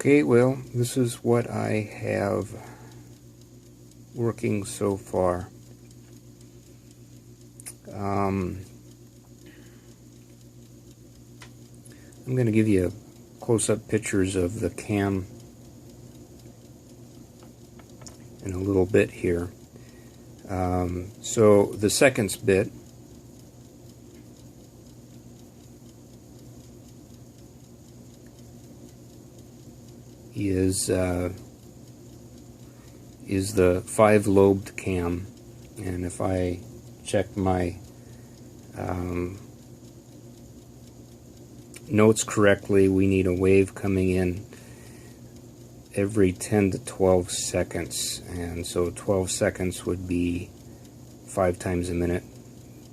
Okay, well, this is what I have working so far. I'm going to give you close-up pictures of the cam in a little bit here. So the seconds bit is the 5-lobed cam, and if I check my notes correctly, we need a wave coming in every 10 to 12 seconds, and so 12 seconds would be 5 times a minute.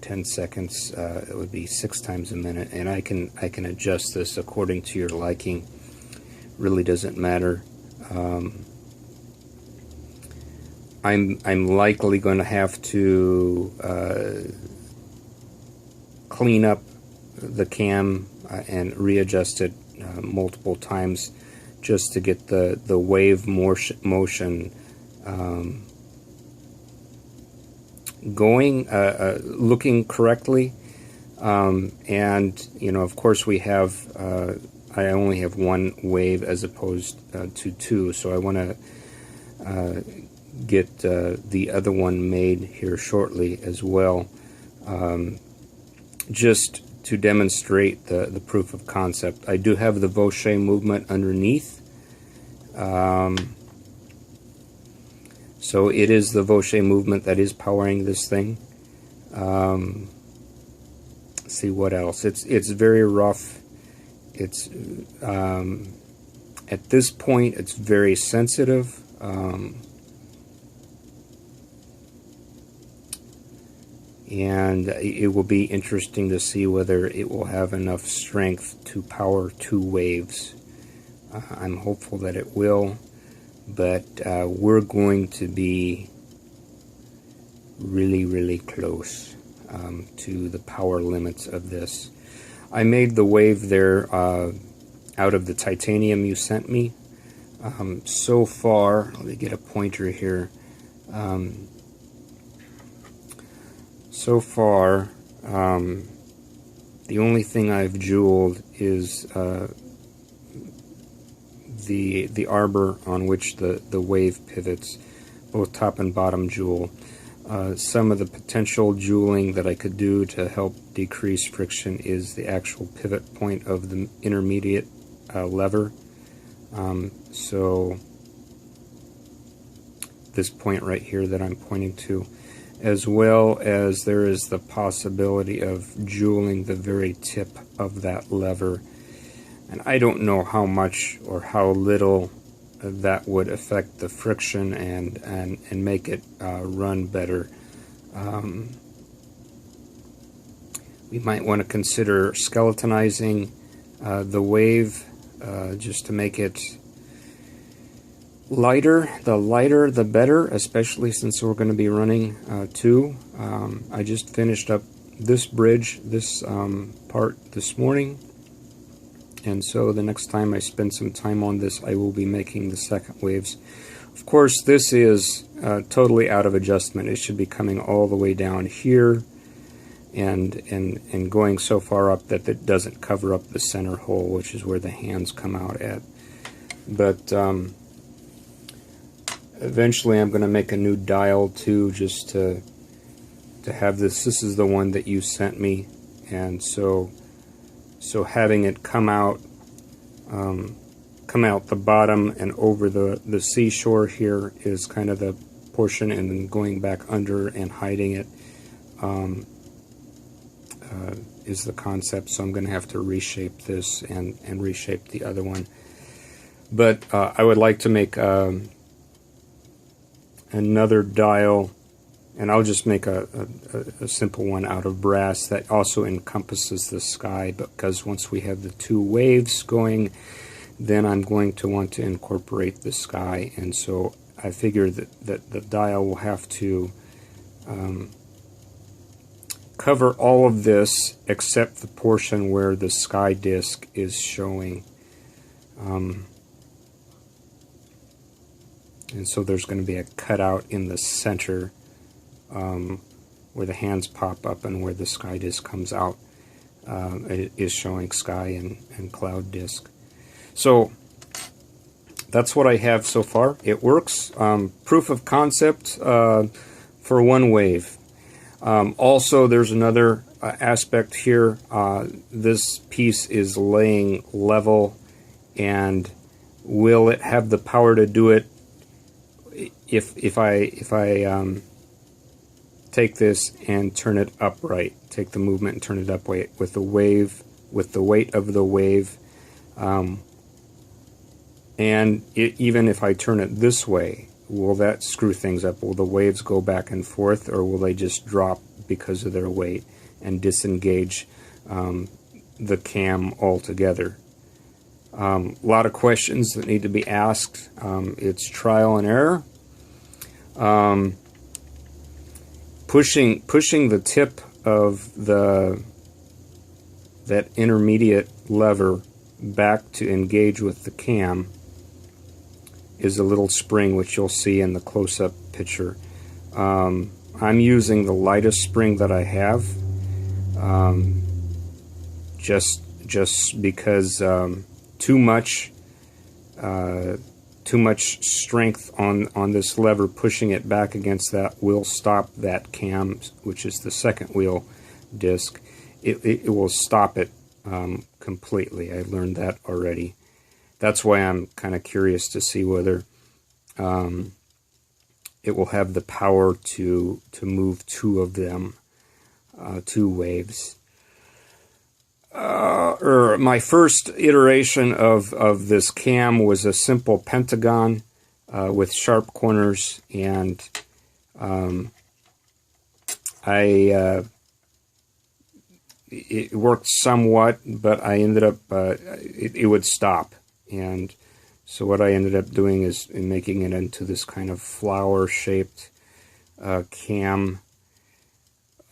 10 seconds it would be 6 times a minute, and I can adjust this according to your liking. Really doesn't matter. I'm likely going to have to clean up the cam and readjust it multiple times just to get the wave motion going, looking correctly. And you know, of course, we have I only have one wave as opposed to two, so I want to get the other one made here shortly as well, just to demonstrate the proof of concept. I do have the Vaucher movement underneath, so it is the Vaucher movement that is powering this thing. See what else? It's very rough. It's at this point it's very sensitive. And it will be interesting to see whether it will have enough strength to power 2 waves. I'm hopeful that it will, but we're going to be really close to the power limits of this. I made the wave there out of the titanium you sent me. So far, let me get a pointer here. So far, the only thing I've jeweled is the arbor on which the wave pivots, both top and bottom jewel. Some of the potential jeweling that I could do to help decrease friction is the actual pivot point of the intermediate lever. So this point right here that I'm pointing to, as well as there is the possibility of jeweling the very tip of that lever. And I don't know how much or how little that would affect the friction and make it run better. We might want to consider skeletonizing the wave just to make it lighter. The lighter the better, especially since we're going to be running 2. I just finished up this bridge, this part this morning, and so the next time I spend some time on this, I will be making the second waves. Of course, this is totally out of adjustment. It should be coming all the way down here and going so far up that it doesn't cover up the center hole, which is where the hands come out at. But eventually I'm going to make a new dial too, just to have this. This is the one that you sent me, and so having it come out the bottom and over the seashore here is kind of the portion, and then going back under and hiding it is the concept. So I'm going to have to reshape this and reshape the other one. But I would like to make another dial, and I'll just make a simple one out of brass that also encompasses the sky, because once we have the 2 waves going, then I'm going to want to incorporate the sky. And so I figure that the dial will have to cover all of this except the portion where the sky disk is showing. And so there's going to be a cutout in the center where the hands pop up and where the sky disk comes out. It is showing sky and cloud disk. So that's what I have so far. It works. Proof of concept for one wave. Also, there's another aspect here. This piece is laying level, and will it have the power to do it if I take this and turn it upright? Take the movement and turn it upright with the wave, with the weight of the wave. And even if I turn it this way, will that screw things up? Will the waves go back and forth, or will they just drop because of their weight and disengage the cam altogether? A lot of questions that need to be asked. It's trial and error. Pushing the tip of that intermediate lever back to engage with the cam is a little spring, which you'll see in the close-up picture. I'm using the lightest spring that I have, just because too much strength on this lever pushing it back against that will stop that cam, which is the second wheel disc. It will stop it completely. I learned that already. That's why I'm kind of curious to see whether it will have the power to move two of them, two waves. My first iteration of this cam was a simple pentagon with sharp corners, and it worked somewhat, but I ended up it would stop. And so what I ended up doing is making it into this kind of flower-shaped cam.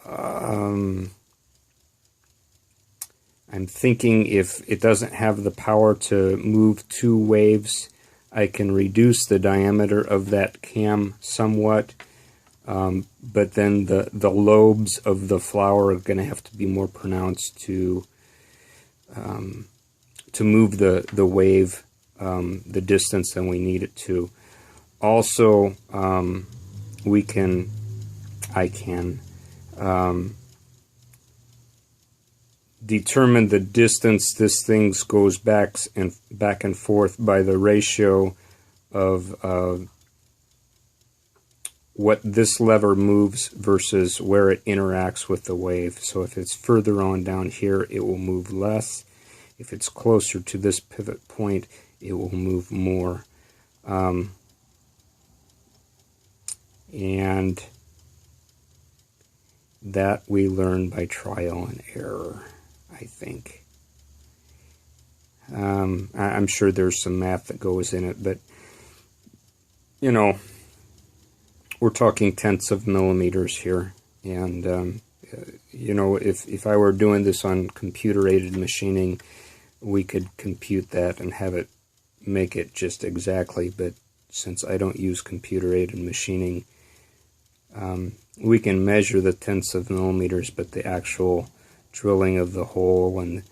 I'm thinking if it doesn't have the power to move two waves, I can reduce the diameter of that cam somewhat, but then the lobes of the flower are going to have to be more pronounced to move the wave the distance than we need it to. Also, I can determine the distance this thing goes back and forth by the ratio of what this lever moves versus where it interacts with the wave. So if it's further on down here, it will move less. If it's closer to this pivot point, it will move more. And that we learn by trial and error, I think. I'm sure there's some math that goes in it, but, you know, we're talking tenths of millimeters here. And, you know, if I were doing this on computer-aided machining, we could compute that and have it make it just exactly. But since I don't use computer-aided machining, we can measure the tenths of millimeters, but the actual drilling of the hole and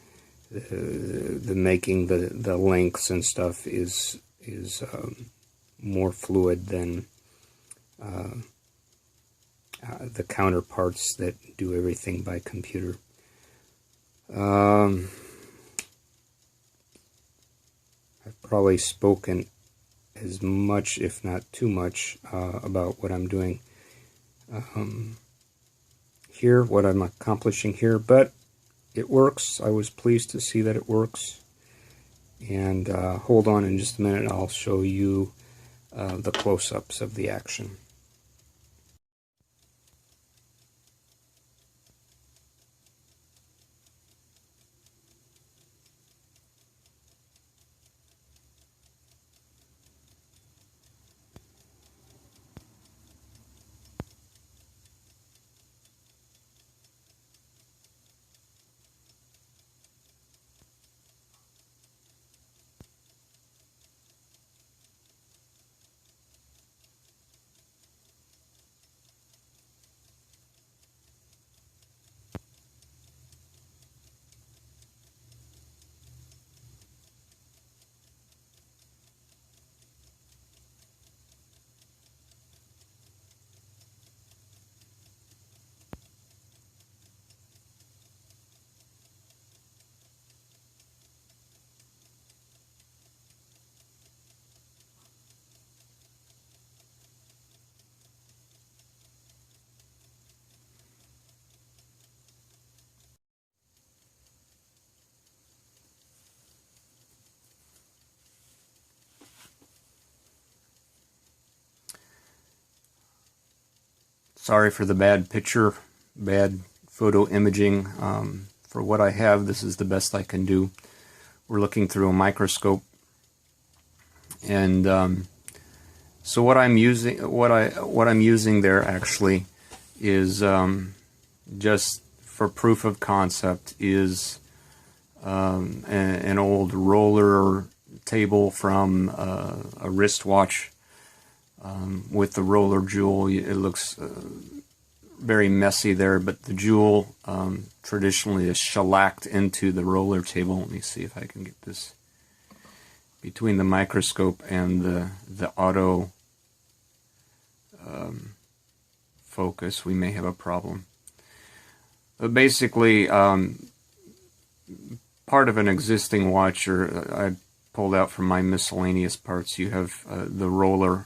the making the lengths and stuff is more fluid than the counterparts that do everything by computer. I've probably spoken as much, if not too much, about what I'm doing here, what I'm accomplishing here, but it works. I was pleased to see that it works. And hold on in just a minute, I'll show you the close-ups of the action. Sorry for the bad picture, bad photo imaging. For what I have, this is the best I can do. We're looking through a microscope, and so what I'm using there actually is just for proof of concept is an old roller table from a wristwatch with the roller jewel. It looks very messy there, but the jewel traditionally is shellacked into the roller table. Let me see if I can get this between the microscope and the auto focus. We may have a problem. But basically, part of an existing watch, or I pulled out from my miscellaneous parts, you have the roller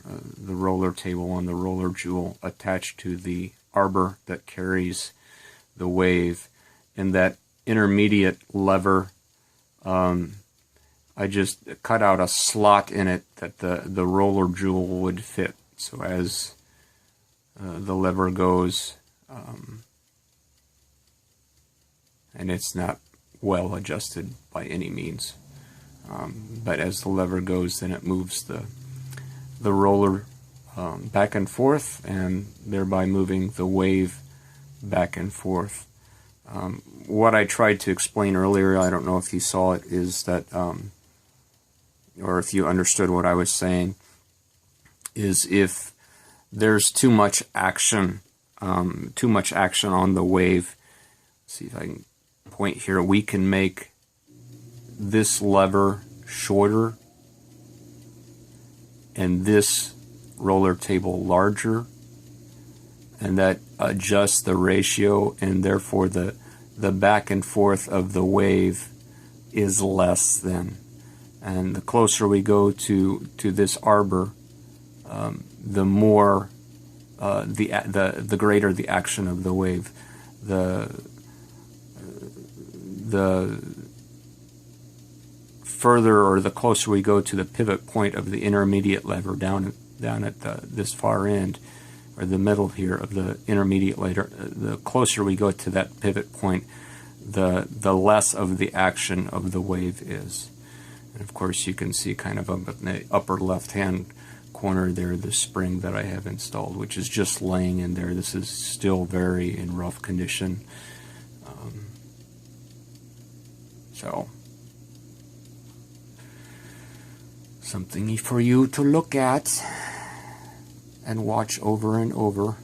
table and the roller jewel attached to the arbor that carries the wave, and that intermediate lever, I just cut out a slot in it that the roller jewel would fit. So as the lever goes, and it's not well adjusted by any means, but as the lever goes, then it moves the roller back and forth, and thereby moving the wave back and forth. What I tried to explain earlier, I don't know if you saw it, is that, or if you understood what I was saying, is if there's too much action on the wave. Let's see if I can point here. We can make this lever shorter and this roller table larger, and that adjusts the ratio, and therefore the back and forth of the wave is less than. And the closer we go to this arbor, the more the greater the action of the wave. The further, or the closer we go to the pivot point of the intermediate lever down at this far end, or the middle here of the intermediate lever, the closer we go to that pivot point, the less of the action of the wave is. And of course you can see kind of up in the upper left hand corner there the spring that I have installed, which is just laying in there. This is still very in rough condition. So something for you to look at and watch over and over.